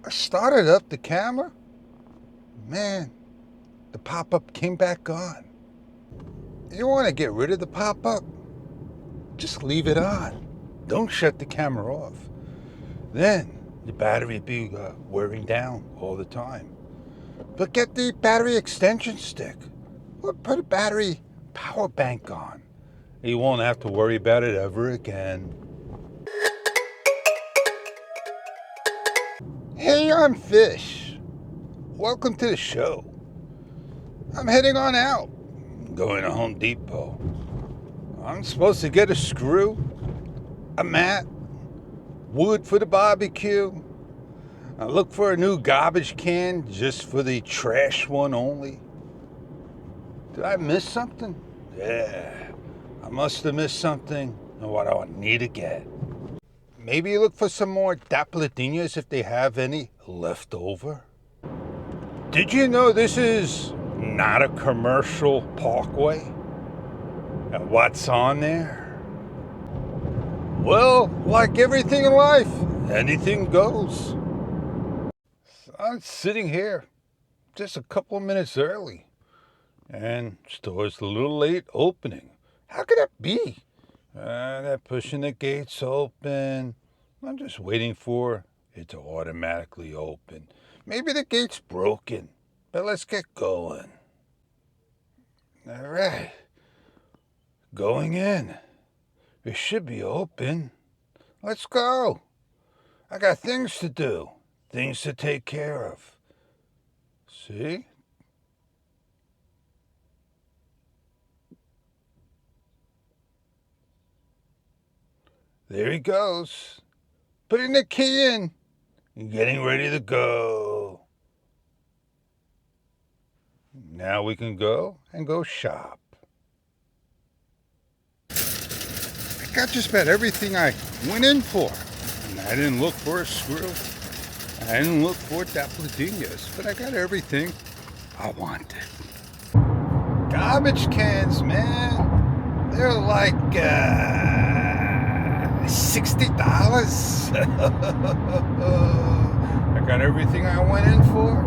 I started up the camera. Man, the pop-up came back on. You want to get rid of the pop-up? Just leave it on. Don't shut the camera off. Then the battery will be wearing down all the time. But get the battery extension stick or put a battery power bank on. You won't have to worry about it ever again. Hey, I'm Fish. Welcome to the show. I'm heading on out. Going to Home Depot. I'm supposed to get a screw, a mat, wood for the barbecue. I look for a new garbage can just for the trash one only. Did I miss something? Yeah, I must have missed something. And what do I need to get? Maybe you look for some more dapladinas if they have any left over. Did you know this is not a commercial parkway? And what's on there? Well, like everything in life, anything goes. So I'm sitting here just a couple of minutes early, and store's a little late opening. How could that be? They're pushing the gates open. I'm just waiting for it to automatically open. Maybe the gate's broken, but let's get going. All right. Going in. It should be open. Let's go. I got things to do. Things to take care of. See? There he goes. Putting the key in. And getting ready to go. Now we can go and go shop. I got just about everything I went in for. And I didn't look for a screw. I didn't look for dapladinas, but I got everything I wanted. Garbage cans, man. They're like $60. I got everything I went in for.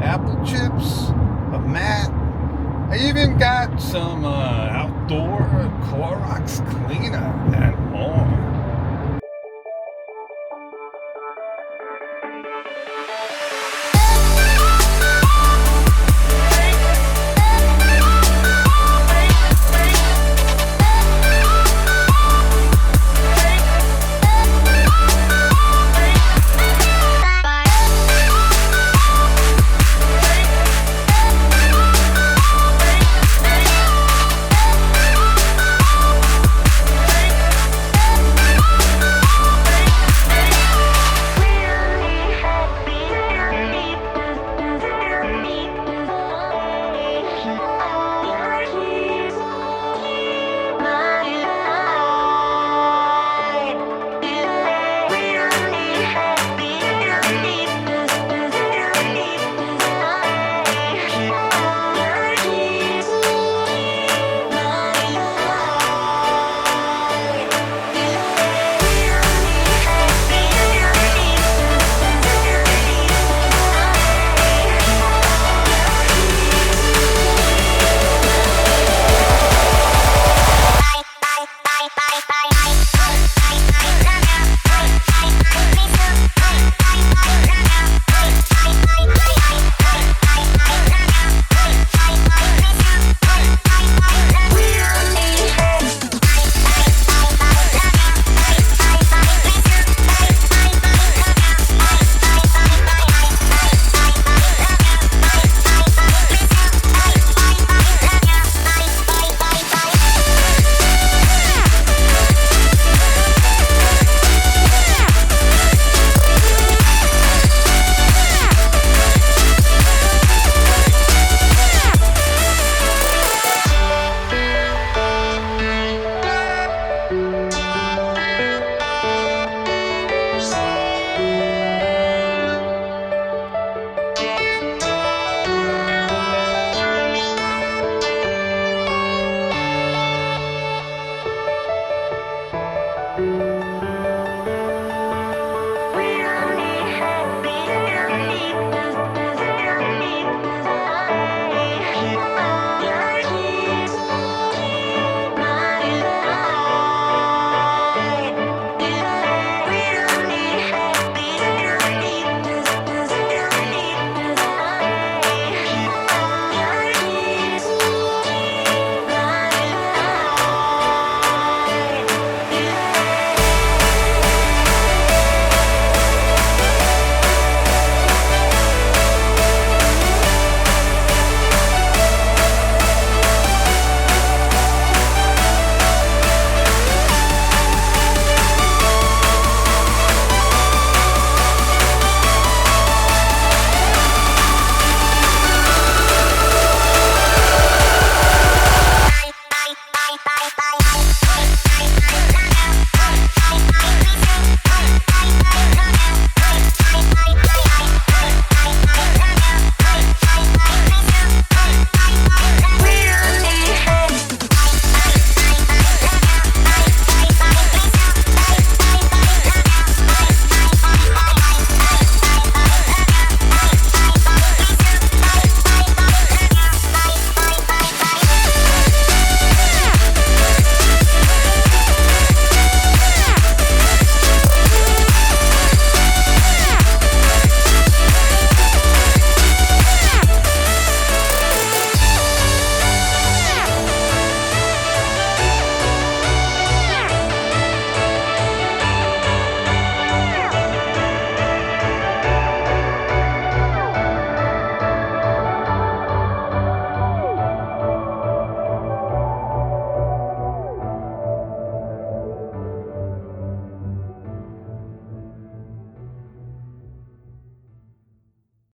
Apple chips, a mat. I even got some outdoor Clorox cleaner and more.